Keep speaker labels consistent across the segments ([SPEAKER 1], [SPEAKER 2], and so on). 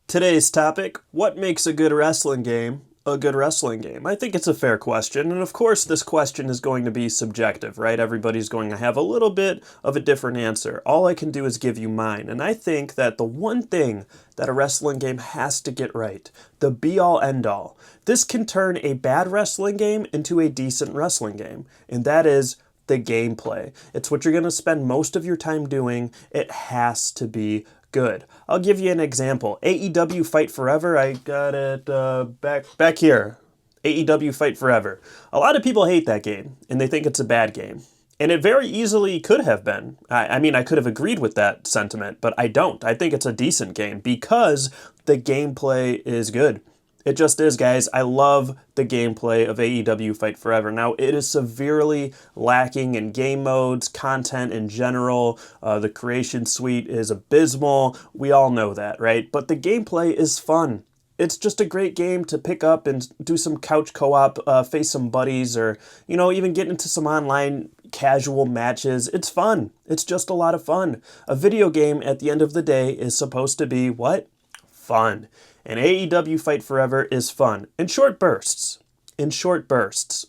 [SPEAKER 1] Today's topic, what makes a good wrestling game a good wrestling game? I think it's a fair question, and of course this question is going to be subjective, right? Everybody's going to have a little bit of a different answer. All I can do is give you mine, and I think that the one thing that a wrestling game has to get right, the be-all end-all, this can turn a bad wrestling game into a decent wrestling game, and that is the gameplay. It's what you're going to spend most of your time doing. It has to be good. I'll give you an example. AEW Fight Forever, I got it back here. AEW Fight Forever. A lot of people hate that game, and they think it's a bad game. And it very easily could have been. I mean, I could have agreed with that sentiment, but I don't. I think it's a decent game because the gameplay is good. It just is, guys. I love the gameplay of AEW Fight Forever. Now, it is severely lacking in game modes, content in general. The creation suite is abysmal. We all know that, right? But the gameplay is fun. It's just a great game to pick up and do some couch co-op, face some buddies, or, even get into some online casual matches. It's fun. It's just a lot of fun. A video game, at the end of the day, is supposed to be what? Fun. And AEW Fight Forever is fun in short bursts. In short bursts.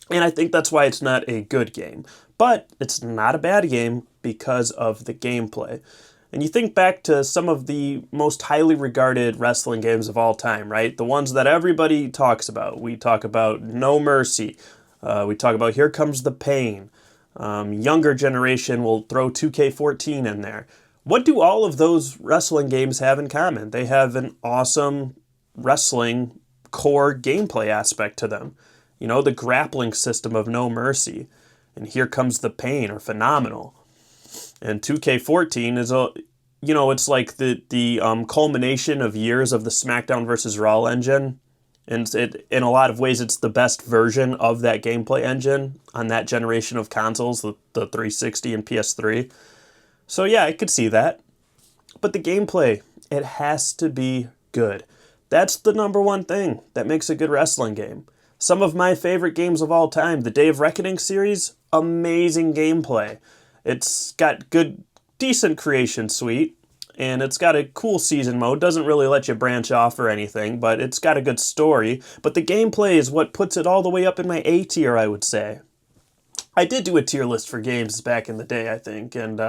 [SPEAKER 1] And I think that's why it's not a good game. But it's not a bad game because of the gameplay. And you think back to some of the most highly regarded wrestling games of all time, right? The ones that everybody talks about. We talk about No Mercy. We talk about Here Comes the Pain. Younger generation will throw 2K14 in there. What do all of those wrestling games have in common? They have an awesome wrestling core gameplay aspect to them. The grappling system of No Mercy and Here Comes the Pain are phenomenal. And 2K14 is it's like the culmination of years of the SmackDown versus Raw engine. And in a lot of ways, it's the best version of that gameplay engine on that generation of consoles, the 360 and PS3. So yeah, I could see that. But the gameplay, it has to be good. That's the number one thing that makes a good wrestling game. Some of my favorite games of all time, the Day of Reckoning series, amazing gameplay. It's got good, decent creation suite, and it's got a cool season mode. Doesn't really let you branch off or anything, but it's got a good story. But the gameplay is what puts it all the way up in my A tier, I would say. I did do a tier list for games back in the day, I think, and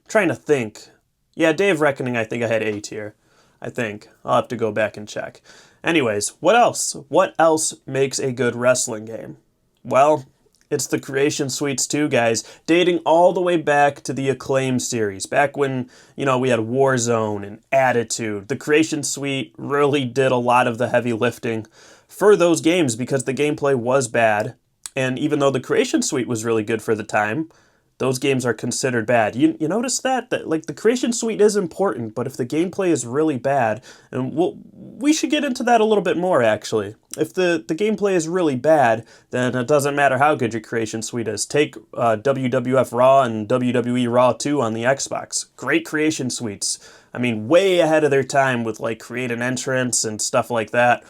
[SPEAKER 1] trying to think. Yeah, Day of Reckoning, I think I had A tier. I think. I'll have to go back and check. Anyways, what else? What else makes a good wrestling game? Well, it's the creation suites too, guys. Dating all the way back to the Acclaim series. Back when, we had Warzone and Attitude. The creation suite really did a lot of the heavy lifting for those games because the gameplay was bad. And even though the creation suite was really good for the time, those games are considered bad. You notice that the creation suite is important, but if the gameplay is really bad, and we should get into that a little bit more, actually. If the gameplay is really bad, then it doesn't matter how good your creation suite is. Take WWF Raw and WWE Raw 2 on the Xbox. Great creation suites. I mean, way ahead of their time with create an entrance and stuff like that.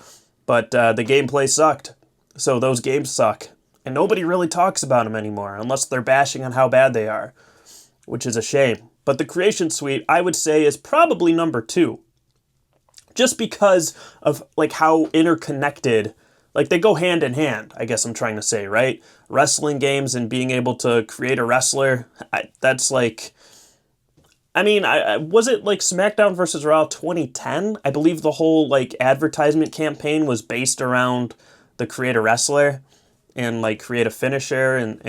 [SPEAKER 1] But the gameplay sucked. So those games suck. And nobody really talks about them anymore, unless they're bashing on how bad they are, which is a shame. But the creation suite, I would say, is probably number 2. Just because of how interconnected, they go hand in hand, I guess I'm trying to say, right? Wrestling games and being able to create a wrestler, that's was it SmackDown vs. Raw 2010? I believe the whole advertisement campaign was based around the create a wrestler. And create a finisher and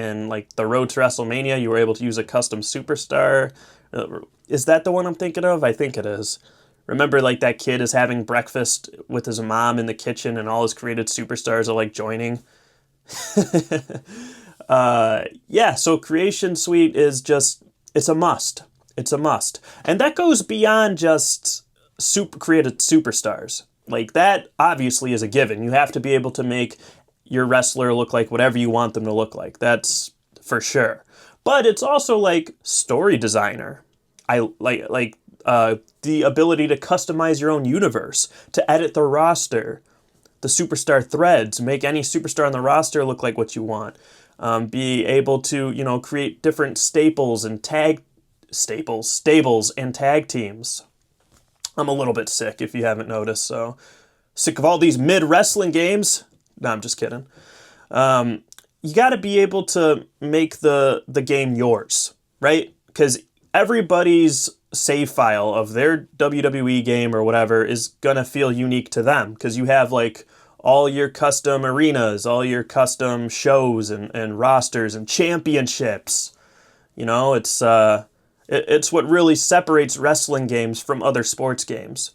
[SPEAKER 1] the road to WrestleMania, you were able to use a custom superstar. Is that the one I'm thinking of? I think it is. Remember that kid is having breakfast with his mom in the kitchen and all his created superstars are joining? So Creation Suite is it's a must. It's a must. And that goes beyond just created superstars. That obviously is a given. You have to be able to make your wrestler look like whatever you want them to look like. That's for sure. But it's also story designer. I the ability to customize your own universe, to edit the roster, the superstar threads, make any superstar on the roster look like what you want. Be able to, create different stables and tag teams. I'm a little bit sick if you haven't noticed, so sick of all these mid wrestling games. No, I'm just kidding. You got to be able to make the game yours, right? Because everybody's save file of their WWE game or whatever is gonna feel unique to them because you have like all your custom arenas, all your custom shows and rosters and championships. You know, it's what really separates wrestling games from other sports games.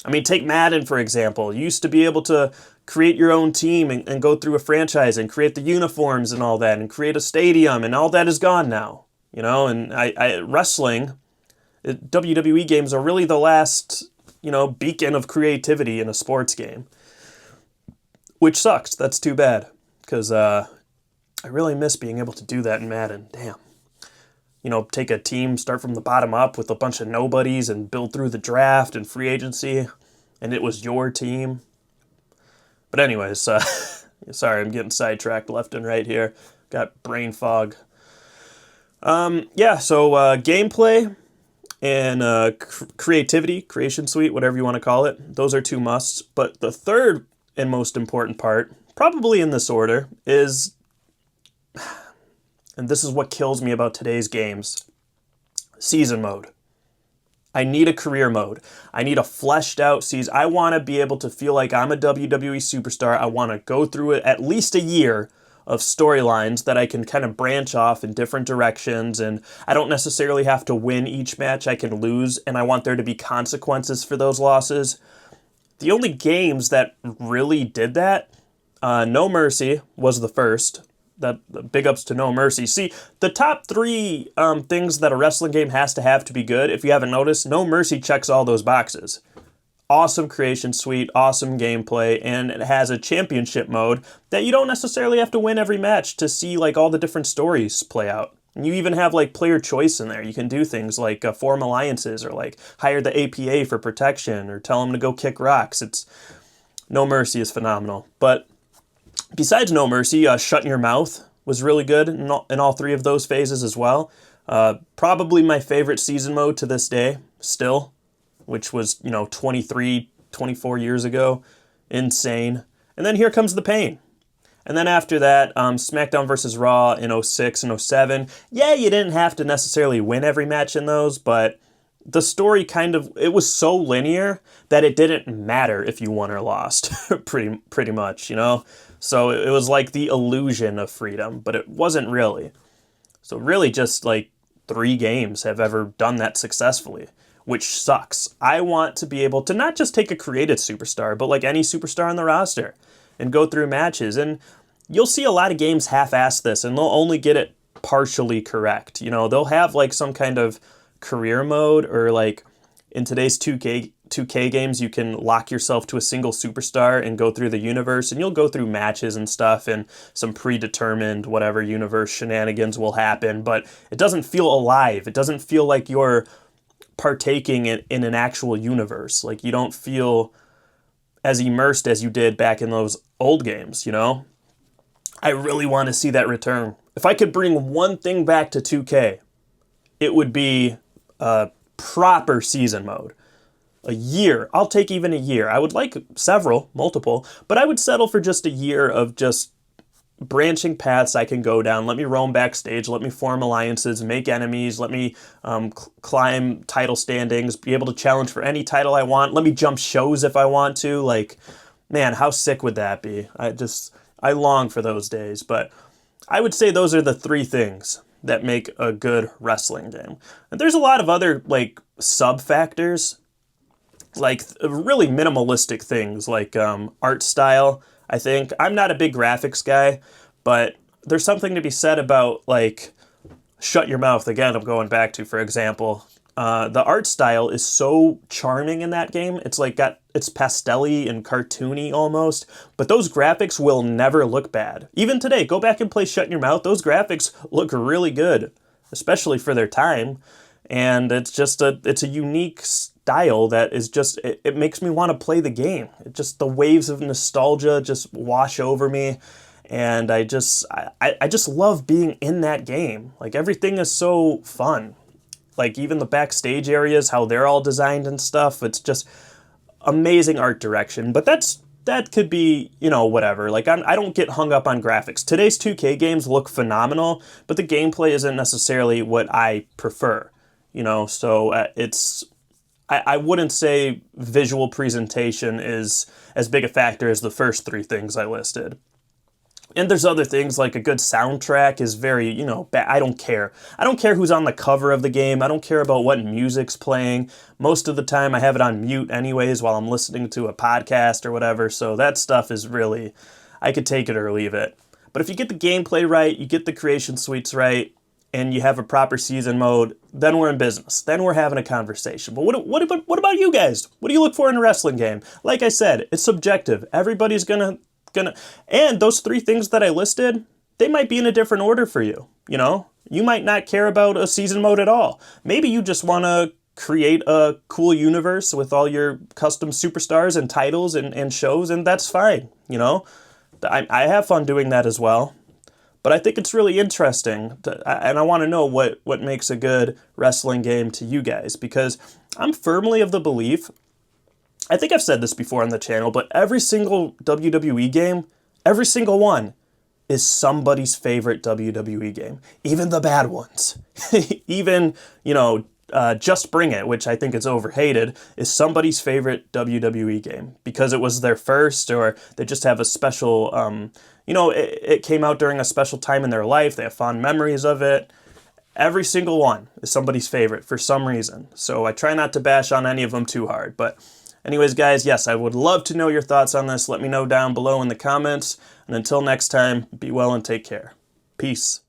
[SPEAKER 1] I mean, take Madden, for example. You used to be able to create your own team and go through a franchise and create the uniforms and all that and create a stadium, and all that is gone now. You know, and wrestling, WWE games are really the last, beacon of creativity in a sports game, which sucks. That's too bad because I really miss being able to do that in Madden. Damn. Take a team, start from the bottom up with a bunch of nobodies and build through the draft and free agency, and it was your team. But anyways, sorry, I'm getting sidetracked left and right here. Got brain fog. So gameplay and creativity, creation suite, whatever you want to call it, those are two musts. But the third and most important part, probably in this order, is, and this is what kills me about today's games, season mode. I need a career mode. I need a fleshed out season. I want to be able to feel like I'm a WWE superstar. I want to go through it at least a year of storylines that I can kind of branch off in different directions, and I don't necessarily have to win each match. I can lose, and I want there to be consequences for those losses. The only games that really did that, No Mercy was the first. That big ups to No Mercy. See, the top three things that a wrestling game has to have to be good, if you haven't noticed, No Mercy checks all those boxes. Awesome creation suite, awesome gameplay, and it has a championship mode that you don't necessarily have to win every match to see like all the different stories play out. And you even have like player choice in there. You can do things like form alliances or like hire the APA for protection or tell them to go kick rocks. No Mercy is phenomenal. But besides No Mercy, Shut Your Mouth was really good in all three of those phases as well. Probably my favorite season mode to this day, still, which was, 23, 24 years ago. Insane. And then Here Comes the Pain. And then after that, SmackDown vs. Raw in 06 and 07. Yeah, you didn't have to necessarily win every match in those, but the story it was so linear that it didn't matter if you won or lost, pretty much, So it was like the illusion of freedom, but it wasn't really. So really just like 3 games have ever done that successfully, which sucks. I want to be able to not just take a created superstar, but like any superstar on the roster and go through matches. And you'll see a lot of games half-ass this, and they'll only get it partially correct. They'll have like some kind of career mode, or like in today's 2K games, you can lock yourself to a single superstar and go through the universe, and you'll go through matches and stuff and some predetermined whatever universe shenanigans will happen, but it doesn't feel alive. It doesn't feel like you're partaking in an actual universe. Like you don't feel as immersed as you did back in those old games, I really want to see that return. If I could bring one thing back to 2K, it would be a proper season mode. A year. I'll take even a year. I would like multiple, but I would settle for just a year of just branching paths I can go down. Let me roam backstage. Let me form alliances, make enemies. Let me climb title standings, be able to challenge for any title I want. Let me jump shows if I want to. Like, man, how sick would that be? I long for those days. But I would say those are the 3 things that make a good wrestling game. And there's a lot of other like sub factors, like really minimalistic things like art style. I think I'm not a big graphics guy, but there's something to be said about like Shut Your Mouth. Again, I'm going back to, for example, the art style is so charming in that game. It's pastel-y and cartoony almost, but those graphics will never look bad. Even today, go back and play Shut Your Mouth. Those graphics look really good, especially for their time. And it's a unique style that is just, it makes me want to play the game. The waves of nostalgia just wash over me. And I just love being in that game. Like everything is so fun. Like even the backstage areas, how they're all designed and stuff. It's just amazing art direction. But that could be, whatever. Like I don't get hung up on graphics. Today's 2K games look phenomenal, but the gameplay isn't necessarily what I prefer. So I wouldn't say visual presentation is as big a factor as the first three things I listed. And there's other things like a good soundtrack is very, I don't care. I don't care who's on the cover of the game. I don't care about what music's playing. Most of the time I have it on mute anyways while I'm listening to a podcast or whatever. So that stuff is really, I could take it or leave it. But if you get the gameplay right, you get the creation suites right, and you have a proper season mode, then we're in business. Then we're having a conversation. But what about you guys? What do you look for in a wrestling game? Like I said, it's subjective. Everybody's gonna, and those three things that I listed, they might be in a different order for you. You might not care about a season mode at all. Maybe you just want to create a cool universe with all your custom superstars and titles and shows, and that's fine. I have fun doing that as well. But I think it's really interesting, and I want to know what makes a good wrestling game to you guys, because I'm firmly of the belief, I think I've said this before on the channel, but every single WWE game, every single one, is somebody's favorite WWE game. Even the bad ones. Even, Just Bring It, which I think is overhated, is somebody's favorite WWE game. Because it was their first, or they just have a special, it came out during a special time in their life. They have fond memories of it. Every single one is somebody's favorite for some reason. So I try not to bash on any of them too hard. But anyways, guys, yes, I would love to know your thoughts on this. Let me know down below in the comments. And until next time, be well and take care. Peace.